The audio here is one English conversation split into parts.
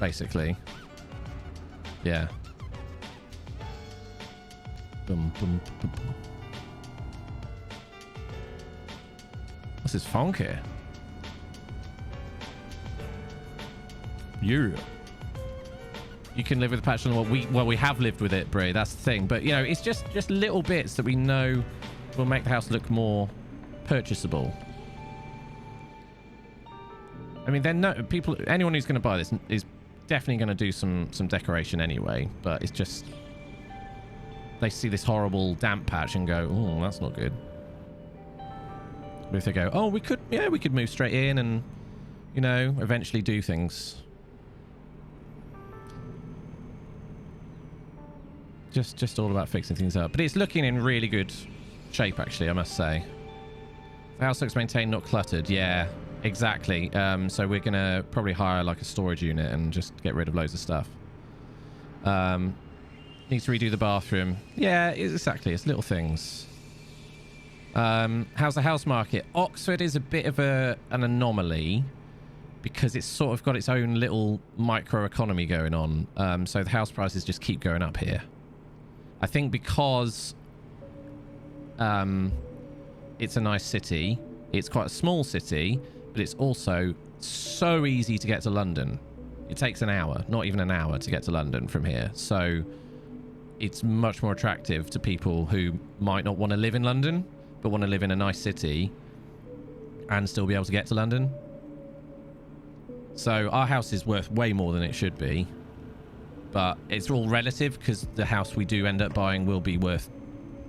basically. Yeah. Boom, boom, boom, boom. What's this funk here? Yeah. You can live with the patch on the wall. We have lived with it, Brie. That's the thing. But, you know, it's just little bits that we know will make the house look more purchasable. I mean, anyone who's going to buy this is definitely going to do some decoration anyway. But it's just, they see this horrible damp patch and go, oh, that's not good. But if they go, oh, we could move straight in and, you know, eventually do things. Just all about fixing things up. But it's looking in really good shape, actually, I must say. The house looks maintained, not cluttered. Yeah, exactly. So we're going to probably hire like a storage unit and just get rid of loads of stuff. Needs to redo the bathroom. Yeah, exactly. It's little things. How's the house market? Oxford is a bit of an anomaly because it's sort of got its own little micro economy going on. So the house prices just keep going up here. I think because it's a nice city. It's quite a small city, but it's also so easy to get to London. It takes an hour, not even an hour to get to London from here. So it's much more attractive to people who might not want to live in London, but want to live in a nice city and still be able to get to London. So our house is worth way more than it should be. But it's all relative because the house we do end up buying will be worth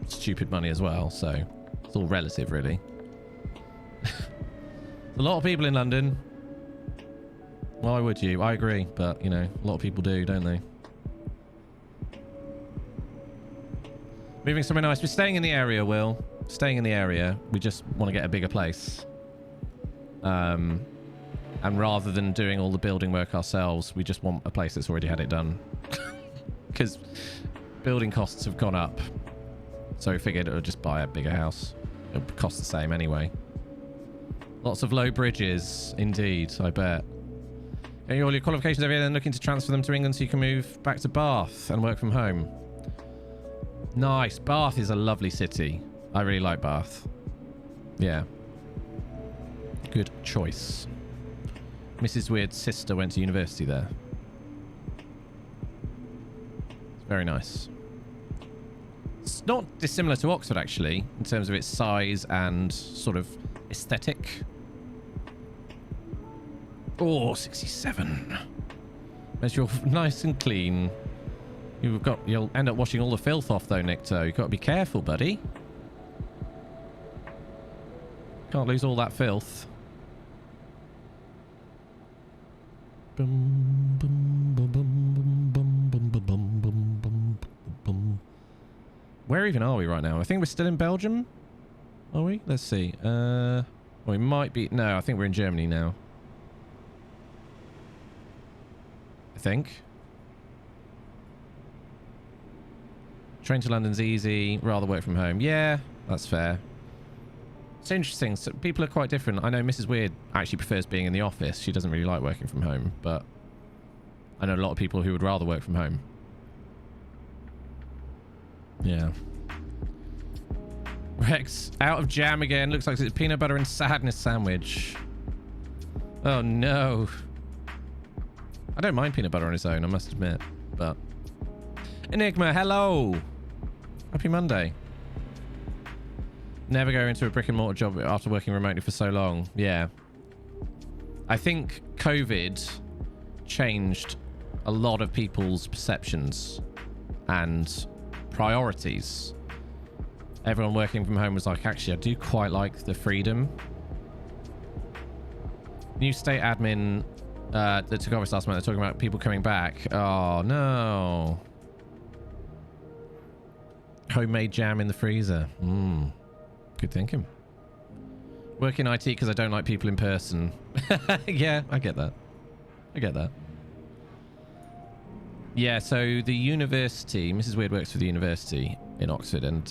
stupid money as well. So it's all relative, really. A lot of people in London. Why would you? I agree. But, you know, a lot of people do, don't they? Moving somewhere nice. We're staying in the area, Will. Staying in the area. We just want to get a bigger place. And rather than doing all the building work ourselves, we just want a place that's already had it done. Because building costs have gone up. So we figured it would just buy a bigger house. It would cost the same anyway. Lots of low bridges, indeed, I bet. Are all your qualifications over here then looking to transfer them to England so you can move back to Bath and work from home? Nice. Bath is a lovely city. I really like Bath. Yeah. Good choice. Mrs. Weird's sister went to university there. It's very nice. It's not dissimilar to Oxford, actually, in terms of its size and sort of aesthetic. Oh, 67. As you're nice and clean. You'll end up washing all the filth off, though, Nikto. You've got to be careful, buddy. Can't lose all that filth. Where even are we right now? I think we're still in Belgium. Are we? Let's see. Well, we might be. No, I think we're in Germany now. I think. Train to London's easy. Rather work from home. Yeah, that's fair. It's interesting. So people are quite different. I know Mrs. Weird actually prefers being in the office. She doesn't really like working from home, but I know a lot of people who would rather work from home. Yeah. Rex, out of jam again. Looks like it's peanut butter and sadness sandwich. Oh, no. I don't mind peanut butter on its own, I must admit, but... Enigma, hello. Happy Monday. Never go into a brick and mortar job after working remotely for so long. Yeah. I think COVID changed a lot of people's perceptions and priorities. Everyone working from home was like, actually, I do quite like the freedom. New state admin that took office last month, they're talking about people coming back. Oh, no. Homemade jam in the freezer. Good thinking. Work in IT because I don't like people in person. Yeah, I get that. I get that. Yeah, so the university, Mrs. Weird works for the university in Oxford, and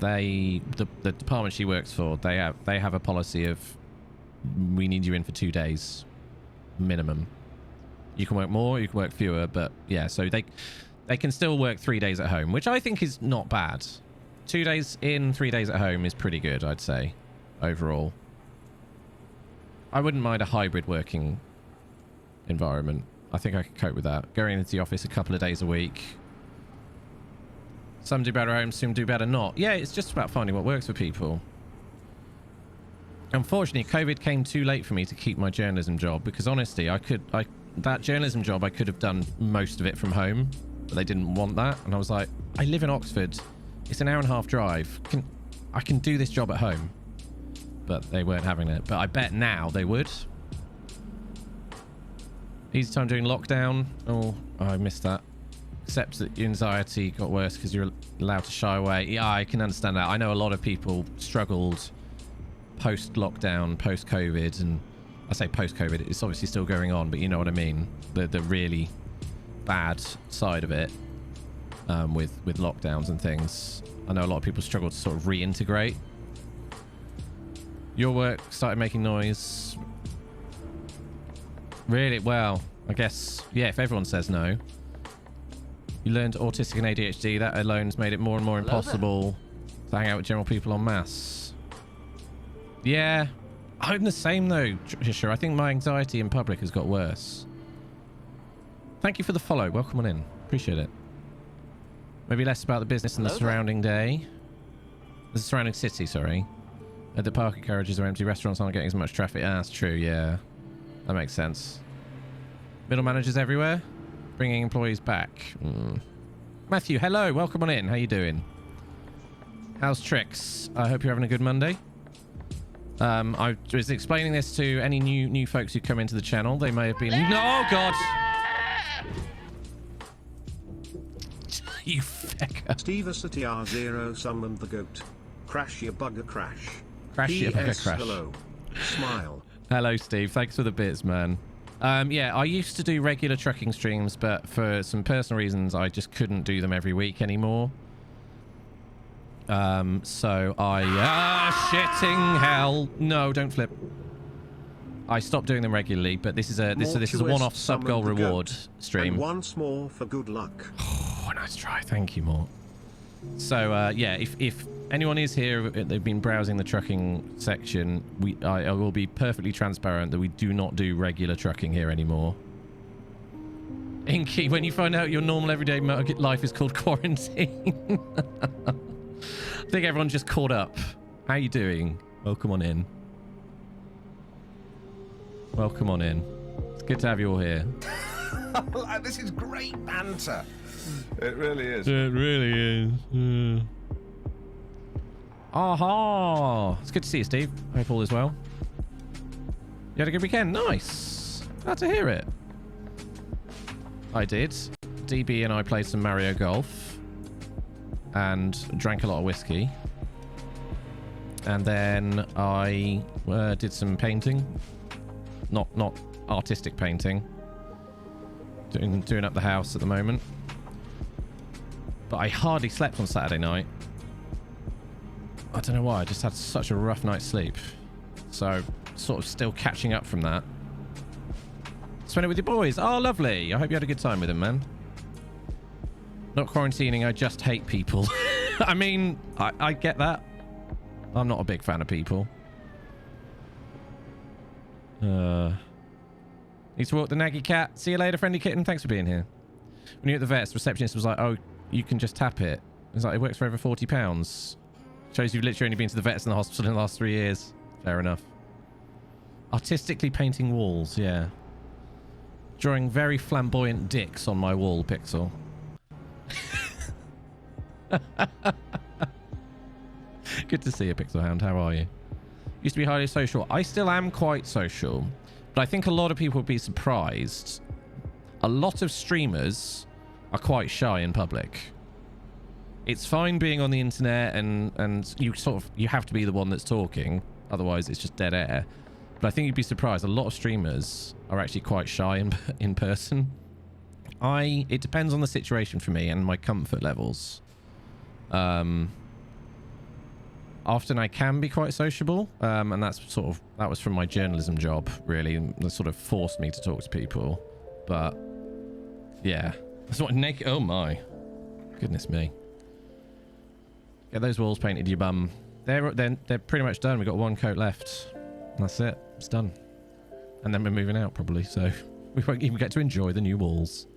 the department she works for, they have a policy of we need you in for 2 days minimum. You can work more, you can work fewer, but yeah, so they can still work 3 days at home, which I think is not bad. 2 days in, 3 days at home is pretty good, I'd say, overall. I wouldn't mind a hybrid working environment. I think I could cope with that. Going into the office a couple of days a week. Some do better at home, some do better not. Yeah, it's just about finding what works for people. Unfortunately, COVID came too late for me to keep my journalism job, because honestly, that journalism job, I could have done most of it from home, but they didn't want that. And I was like, I live in Oxford. It's an hour-and-a-half drive. I can do this job at home. But they weren't having it. But I bet now they would. Easy time during lockdown. Oh, I missed that. Except that your anxiety got worse because you're allowed to shy away. Yeah, I can understand that. I know a lot of people struggled post-lockdown, post-COVID, and I say post-COVID, it's obviously still going on, but you know what I mean. The really bad side of it with lockdowns and things. I know a lot of people struggle to sort of reintegrate. Your work started making noise. Really? Well, I guess, yeah, if everyone says no. You learned autistic and ADHD. That alone's made it more and more impossible to hang out with general people en masse. Yeah, I'm the same though, Sure. I think my anxiety in public has got worse. Thank you for the follow. Welcome on in. Appreciate it. Maybe less about the business and the surrounding day. The surrounding city, sorry. The parking carriages are empty. Restaurants aren't getting as much traffic. Ah, that's true, yeah. That makes sense. Middle managers everywhere. Bringing employees back. Matthew, hello. Welcome on in. How you doing? How's tricks? I hope you're having a good Monday. I was explaining this to any new folks who come into the channel. They may have been... Oh, God! You fecker. Steve CTR0 summoned the goat. Crash your bugger crash. Crash your bugger crash. Hello. Smile. Hello, Steve. Thanks for the bits, man. Yeah, I used to do regular trucking streams, but for some personal reasons, I just couldn't do them every week anymore. So I... shitting hell. No, don't flip. I stopped doing them regularly, but this is a one-off sub-goal reward stream. And once more for good luck. Oh, nice try. Thank you, Mort. So, yeah, if anyone is here, they've been browsing the trucking section, I will be perfectly transparent that we do not do regular trucking here anymore. Inky, when you find out your normal everyday life is called quarantine. I think everyone's just caught up. How you doing? Welcome on in. Welcome on in. It's good to have you all here. This is great banter. It really is. It really is. Aha! It's good to see you, Steve. Hope all is well. You had a good weekend? Nice. Glad to hear it. I did. DB and I played some Mario Golf and drank a lot of whiskey. And then I did some painting. Not artistic painting. Doing up the house at the moment. But I hardly slept on Saturday night. I don't know why. I just had such a rough night's sleep. So, sort of still catching up from that. Spend it with your boys. Oh, lovely. I hope you had a good time with them, man. Not quarantining. I just hate people. I mean, I get that. I'm not a big fan of people. Need to walk the naggy cat. See you later, friendly kitten. Thanks for being here. When you're at the vets, the receptionist was like, oh, you can just tap it. It's like, it works for over £40. Shows you've literally only been to the vets in the hospital in the last 3 years. Fair enough. Artistically painting walls, yeah. Drawing very flamboyant dicks on my wall, Pixel. Good to see you, Pixel Hound. How are you? Used to be highly social. I still am quite social, but I think a lot of people would be surprised. A lot of streamers are quite shy in public. It's fine being on the internet and you have to be the one that's talking, otherwise it's just dead air. But I think you'd be surprised. A lot of streamers are actually quite shy in person. It depends on the situation for me and my comfort levels. Often I can be quite sociable, and that was from my journalism job, really. That sort of forced me to talk to people. but yeah. That's what naked. Oh my. Goodness me. Get those walls painted, you bum. They're pretty much done. We've got one coat left. That's it. It's done. And then we're moving out probably, so we won't even get to enjoy the new walls.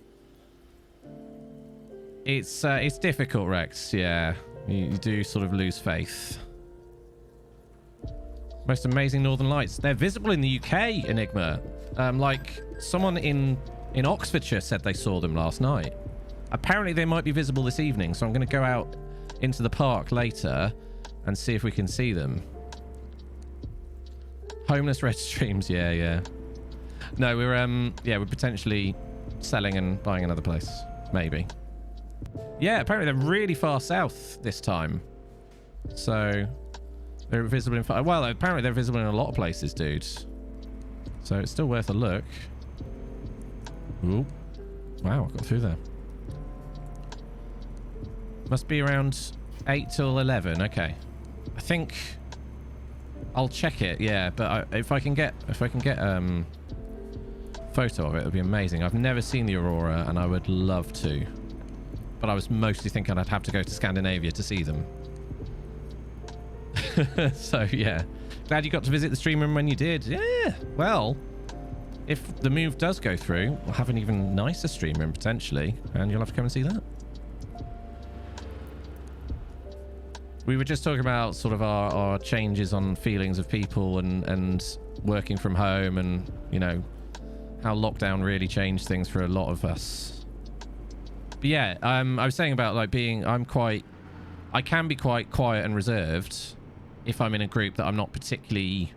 It's difficult, Rex. Yeah, you do sort of lose faith. Most amazing northern lights. They're visible in the UK, Enigma. Like someone in Oxfordshire said they saw them last night. Apparently they might be visible this evening, so I'm going to go out into the park later and see if we can see them. Homeless red streams. Yeah. No, we're potentially selling and buying another place. Maybe. Yeah, apparently they're really far south this time. So they're visible in... Well, apparently they're visible in a lot of places, dude. So it's still worth a look. Ooh. Wow, I got through there. Must be around 8 till 11. Okay. I think I'll check it. Yeah, but if I can get photo of it, it'd be amazing. I've never seen the aurora, and I would love to. But I was mostly thinking I'd have to go to Scandinavia to see them. So yeah, glad you got to visit the stream room when you did. Yeah. Well, if the move does go through, we'll have an even nicer stream room potentially, and you'll have to come and see that. We were just talking about sort of our changes on feelings of people and working from home, and you know how lockdown really changed things for a lot of us. But yeah, I was saying about like I can be quite quiet and reserved if I'm in a group that I'm not particularly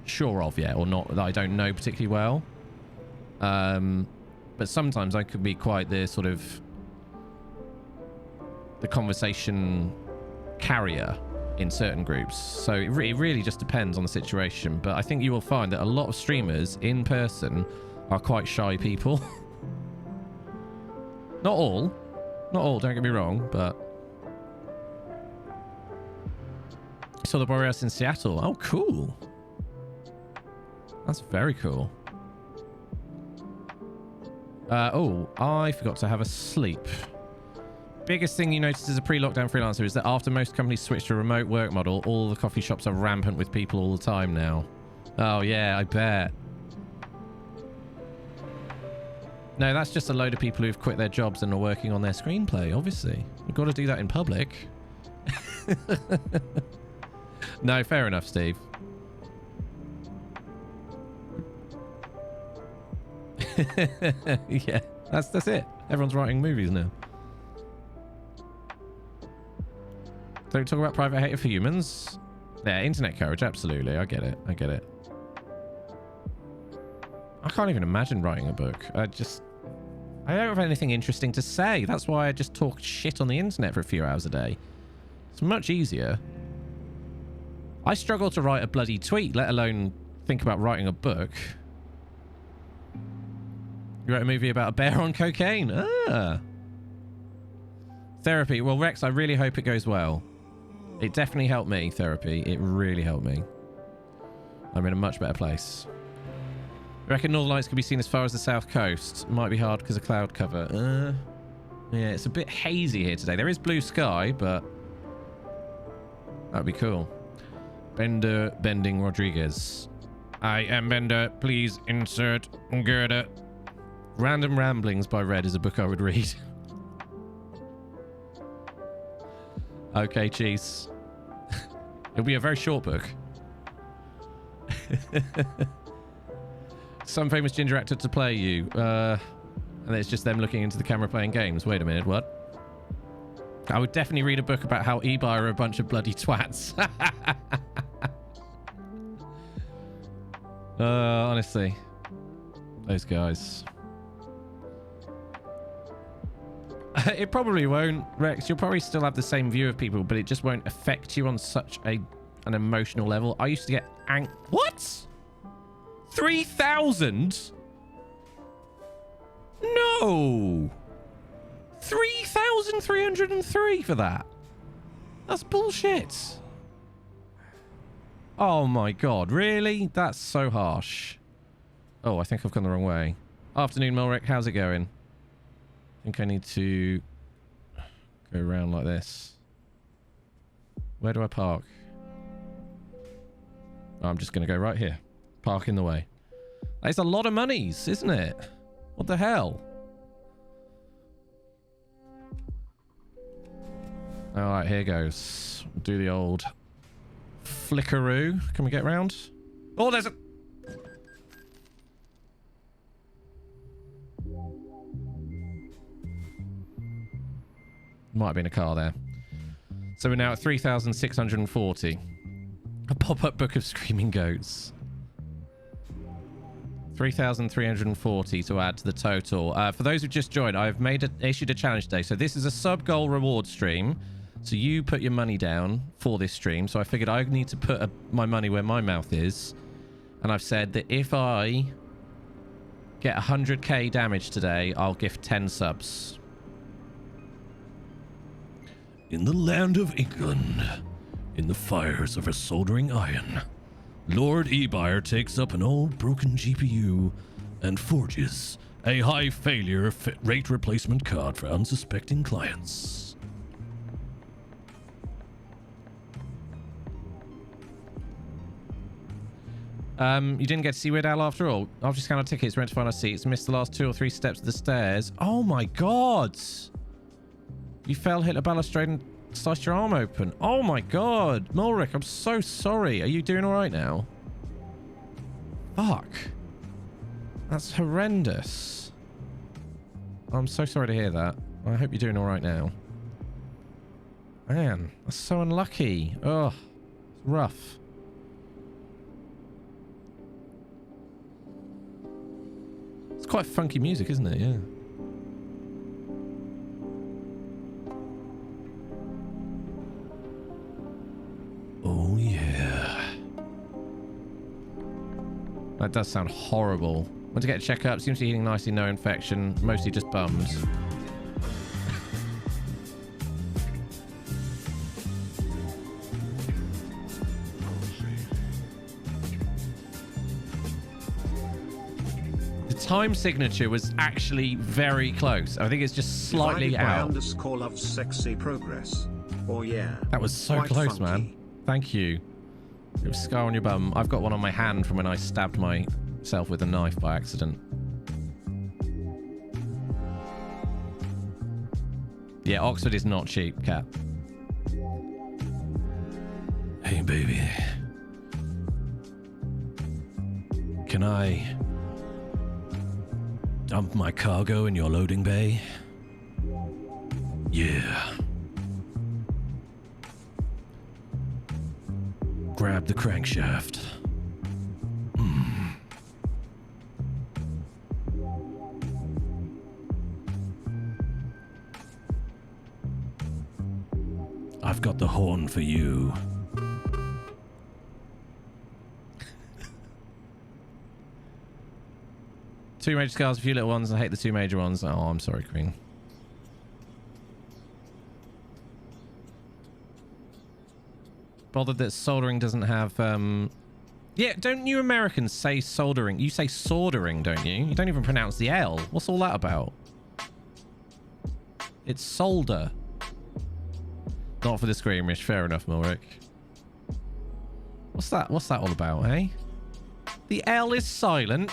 sure of yet, or not that I don't know particularly well. But sometimes I could be quite the sort of the conversation carrier in certain groups. So it really just depends on the situation. But I think you will find that a lot of streamers in person are quite shy people. Not all, don't get me wrong, but I saw the Borealis in Seattle. Oh, cool. That's very cool. Oh, I forgot to have a sleep. Biggest thing you notice as a pre-lockdown freelancer is that after most companies switch to a remote work model, all the coffee shops are rampant with people all the time now. Oh, yeah, I bet. No, that's just a load of people who've quit their jobs and are working on their screenplay, obviously. You've got to do that in public. No, fair enough, Steve. Yeah, that's it. Everyone's writing movies now. Don't talk about private hate for humans. Yeah, internet courage, absolutely. I get it. I can't even imagine writing a book. I don't have anything interesting to say. That's why I just talk shit on the internet for a few hours a day. It's much easier. I struggle to write a bloody tweet, let alone think about writing a book. You wrote a movie about a bear on cocaine. Ah. Therapy. Well, Rex, I really hope it goes well. It definitely helped me, therapy. It really helped me. I'm in a much better place. I reckon Northern Lights could be seen as far as the south coast. Might be hard because of cloud cover. Yeah, it's a bit hazy here today. There is blue sky, but that would be cool. Bender Bending Rodriguez. I am Bender. Please insert Gerda. Random Ramblings by Red is a book I would read. Okay, cheese. It'll be a very short book. Some famous ginger actor to play you. And it's just them looking into the camera playing games. Wait a minute, what? I would definitely read a book about how eBay are a bunch of bloody twats. Honestly. Those guys. It probably won't, Rex. You'll probably still have the same view of people, but it just won't affect you on such an emotional level. I used to get What? 3,000? No. 3,303 for that. That's bullshit. Oh my god, really? That's so harsh. Oh, I think I've gone the wrong way. Afternoon, Mulric. How's it going? I think I need to go around like this. Where do I park? Oh, I'm just going to go right here. Park in the way. That's a lot of monies, isn't it? What the hell? All right, here goes. Do the old flickaroo. Can we get round? Oh, there's a... Might have been a car there. So we're now at 3,640. A pop-up book of screaming goats. 3,340 to add to the total. For those who just joined, I've issued a challenge today. So this is a sub-goal reward stream. So you put your money down for this stream. So I figured I need to put my money where my mouth is. And I've said that if I get 100k damage today, I'll gift 10 subs. In the land of England, in the fires of a soldering iron, Lord Ebyre takes up an old broken GPU and forges a high failure rate replacement card for unsuspecting clients. You didn't get to see Weird Al after all. After scan our tickets, we went to find our seats, missed the last 2 or 3 steps of the stairs. Oh my god! You fell, hit a balustrade, and sliced your arm open. Oh my god! Mulric, I'm so sorry. Are you doing alright now? Fuck. That's horrendous. I'm so sorry to hear that. I hope you're doing alright now. Man, that's so unlucky. Ugh. It's rough. It's quite funky music, isn't it? Yeah. Oh, yeah. That does sound horrible. Went to get a checkup. Seems to be healing nicely. No infection. Mostly just bums. The time signature was actually very close. I think it's just slightly out. _ loves sexy progress. Oh, yeah. That was so Quite close, funky. man. Thank you. You have a scar on your bum. I've got one on my hand from when I stabbed myself with a knife by accident. Yeah, Oxford is not cheap, Cat. Hey, baby. Can I dump my cargo in your loading bay? Yeah. Grab the crankshaft. I've got the horn for you. Two major scars, a few little ones. I hate the 2 major ones. Oh, I'm sorry, Queen. Bothered that soldering doesn't have yeah, don't you Americans say soldering? You say soldering, don't you? You don't even pronounce the L. What's all that about? It's solder. Not for the Screamish. Fair enough, Mulric. What's that all about, eh? The L is silent.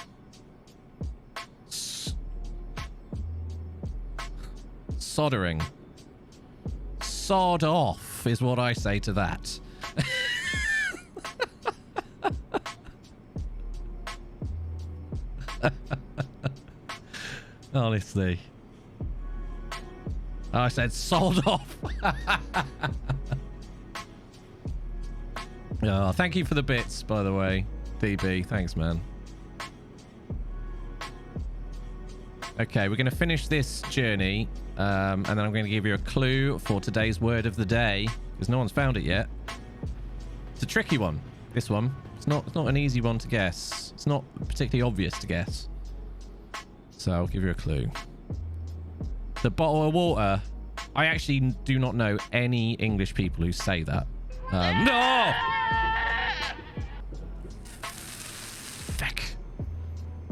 Soldering. Sod off is what I say to that. Honestly. I said sold off. Oh, thank you for the bits, by the way. DB, thanks, man. Okay, we're going to finish this journey, and then I'm going to give you a clue for today's word of the day, because no one's found it yet. It's a tricky one, this one. It's not an easy one to guess. It's not particularly obvious to guess. So I'll give you a clue. The bottle of water. I actually do not know any English people who say that. No! Feck.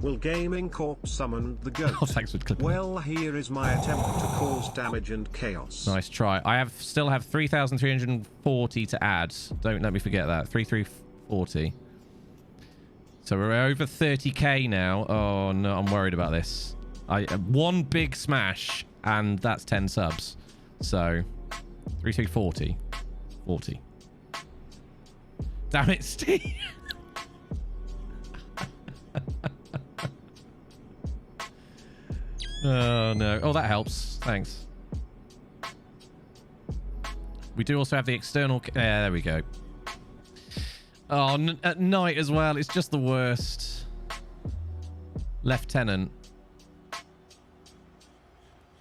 Will Gaming Corp summon the goat? Oh, thanks for clipping. Well, here is my attempt to cause damage and chaos. Nice try. I still have 3,340 to add. Don't let me forget that. 3,340. So we're over 30k now. Oh no, I'm worried about this. One big smash and that's 10 subs. So 3,340. 40. Damn it, Steve. Oh no. Oh, that helps. Thanks. We do also have the external... Yeah, there we go. Oh, at night as well. It's just the worst. Lieutenant.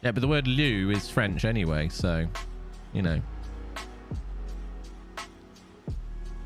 Yeah, but the word lieu is French anyway, so, you know.